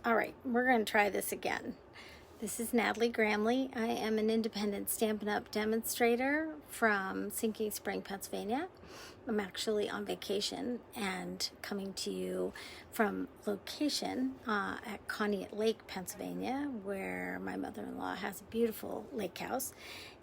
All right, we're going to try this again. This is Natalie Gramley. I am an independent Stampin' Up! Demonstrator from Sinking Spring, Pennsylvania. I'm actually on vacation and coming to you from location at Conneaut Lake, Pennsylvania, where my mother-in-law has a beautiful lake house,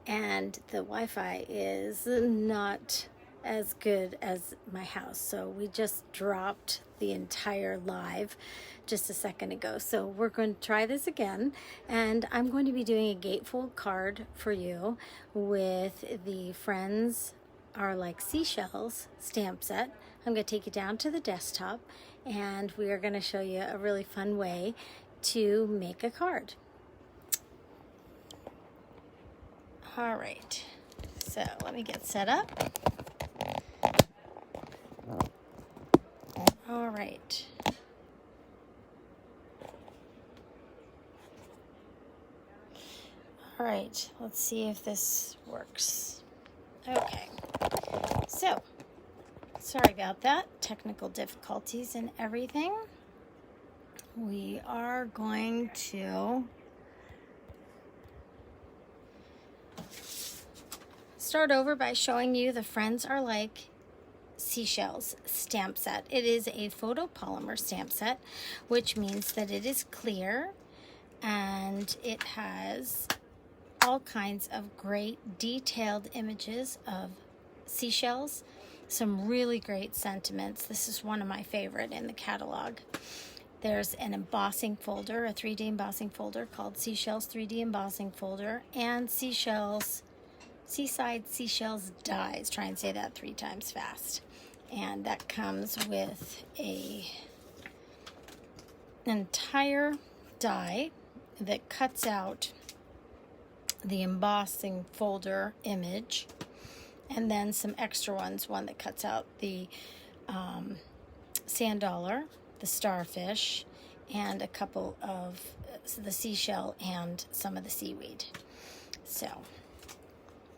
and the Wi-Fi is not as good as my house. So we just dropped the entire live just a second ago. So we're going to try this again, and I'm going to be doing a gatefold card for you with the Friends Are Like Seashells stamp set. I'm going to take you down to the desktop, and we are going to show you a really fun way to make a card. All right, so let me get set up. All right. All right, let's see if this works. Okay, so sorry about that, technical difficulties and everything. We are going to start over by showing you the Friends Are Like Seashells stamp set. It is a photopolymer stamp set, which means that it is clear and it has all kinds of great detailed images of seashells, some really great sentiments. This is one of my favorite in the catalog. There's an embossing folder, a 3D embossing folder called Seashells 3D Embossing Folder, and Seashells, Seaside Seashells Dies. Try and say that 3 times fast. And that comes with an entire die that cuts out the embossing folder image, and then some extra ones, one that cuts out the sand dollar, the starfish, and a couple of the seashell and some of the seaweed. So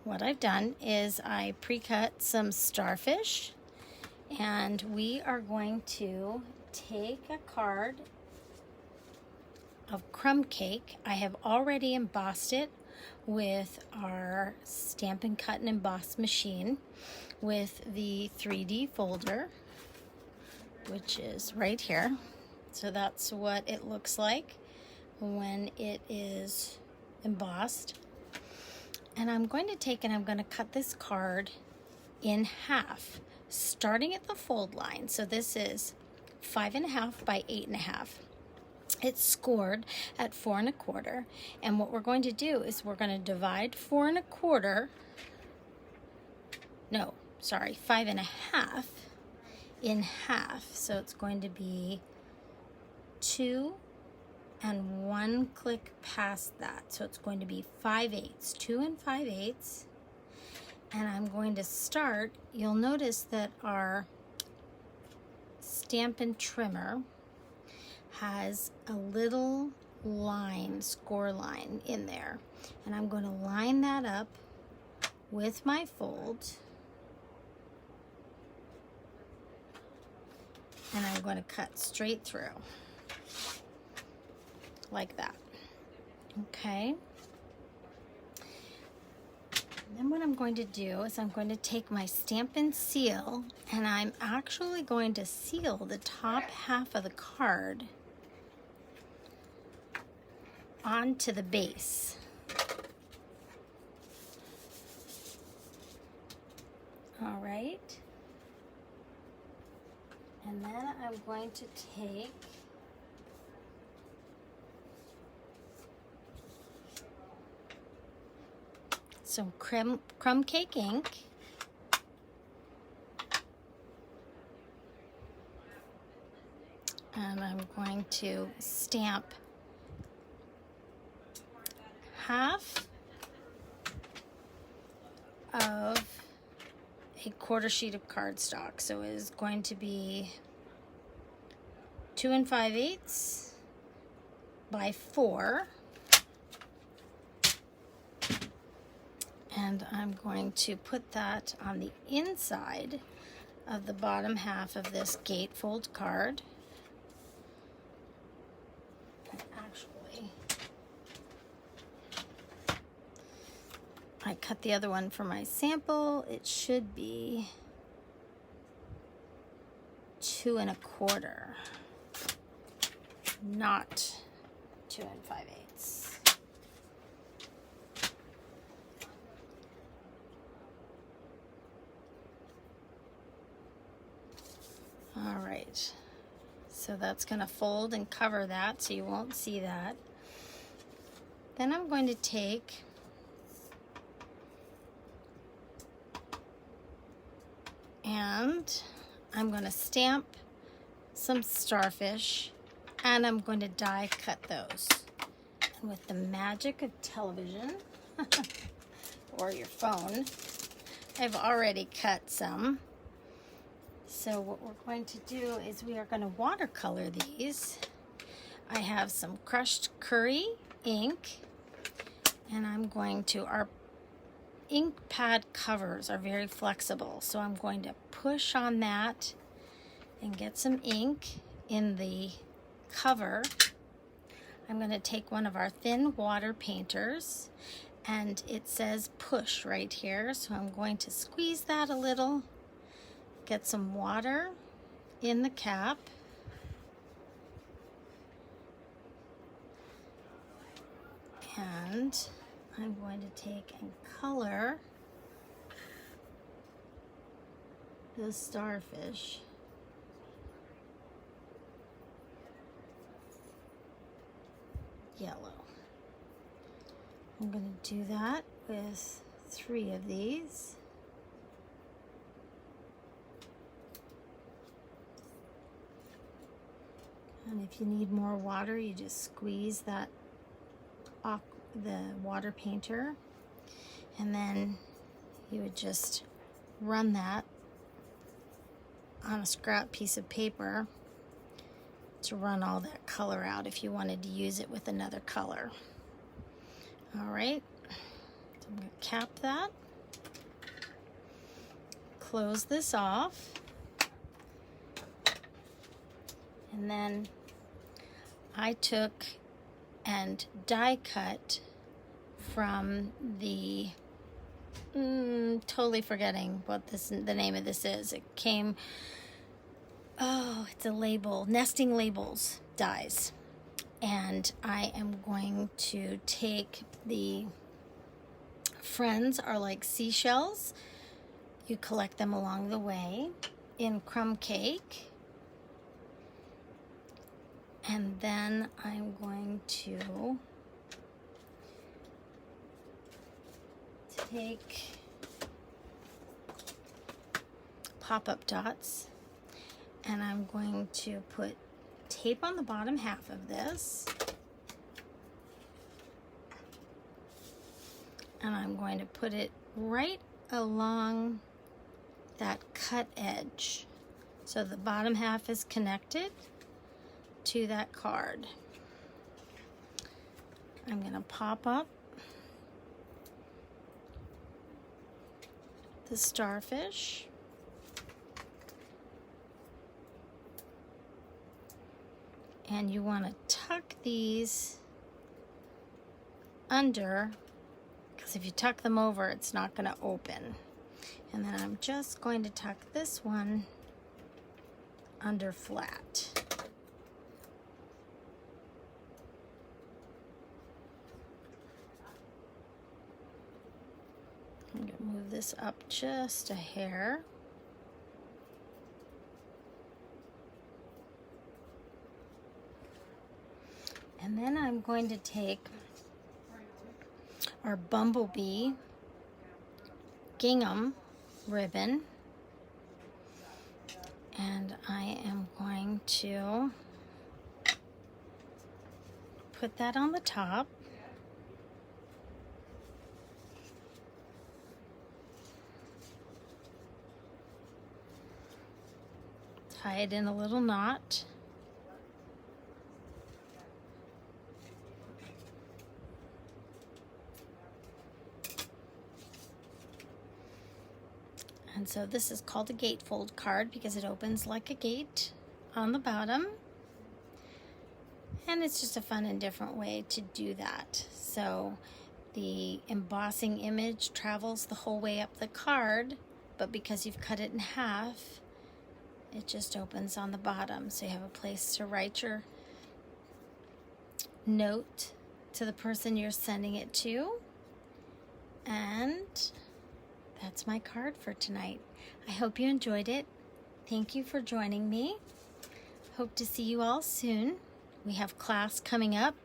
what I've done is I pre-cut some starfish, and we are going to take a card of crumb cake. I have already embossed it with our Stampin' Cut and Emboss machine with the 3D folder, which is right here. So that's what it looks like when it is embossed. And I'm going to take and I'm going to cut this card in half, starting at the fold line. So this is 5.5 by 8.5. It's scored at 4 1/4, and what we're going to do is we're going to divide 4 1/4. No, sorry, 5.5 in half. So it's going to be 2 and 1 click past that. So it's going to be 5/8, 2 and 5/8. And I'm going to start. You'll notice that our Stampin' Trimmer has a little line, score line in there. And I'm going to line that up with my fold. And I'm going to cut straight through, like that. Okay. And then what I'm going to do is I'm going to take my Stampin' Seal, and I'm actually going to seal the top half of the card onto the base. All right. And then I'm going to take some crumb cake ink, and I'm going to stamp half of a 1/4 sheet of cardstock. So it is going to be 2 and 5/8 by 4. And I'm going to put that on the inside of the bottom half of this gatefold card. actually. I cut the other one for my sample. It should be 2 1/4, not 2 5/8. All right, so that's going to fold and cover that so you won't see that. Then I'm going to take and I'm going to stamp some starfish and I'm going to die cut those. And with the magic of television or your phone, I've already cut some. So what we're going to do is we are going to watercolor these. I have some crushed curry ink, and I'm going to, our ink pad covers are very flexible, so I'm going to push on that and get some ink in the cover. I'm going to take one of our thin water painters, and it says push right here, so I'm going to squeeze that a little. Get some water in the cap. And I'm going to take and color the starfish. Yellow. I'm going to do that with 3 of these. And if you need more water, you just squeeze that the water painter, and then you would just run that on a scrap piece of paper to run all that color out if you wanted to use it with another color. All right, so I'm going to cap that, close this off, and then I took and die cut from the, totally forgetting what the name of this is. It came, oh, it's a label, Nesting Labels dies. And I am going to take the Friends Are Like Seashells. You collect them along the way in crumb cake. And then I'm going to take pop-up dots, and I'm going to put tape on the bottom half of this, and I'm going to put it right along that cut edge so the bottom half is connected to that card. I'm going to pop up the starfish, and you want to tuck these under, because if you tuck them over, it's not going to open. And then I'm just going to tuck this one under flat. I'm going to move this up just a hair. And then I'm going to take our bumblebee gingham ribbon, and I am going to put that on the top. Tie it in a little knot. And so this is called a gatefold card because it opens like a gate on the bottom. And it's just a fun and different way to do that. So the embossing image travels the whole way up the card, but because you've cut it in half, it just opens on the bottom. So you have a place to write your note to the person you're sending it to. And that's my card for tonight. I hope you enjoyed it. Thank you for joining me. Hope to see you all soon. We have class coming up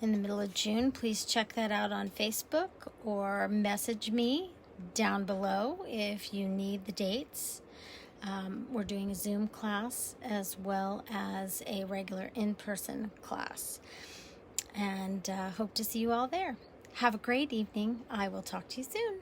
in the middle of June. Please check that out on Facebook or message me down below if you need the dates. We're doing a Zoom class as well as a regular in-person class. And hope to see you all there. Have a great evening. I will talk to you soon.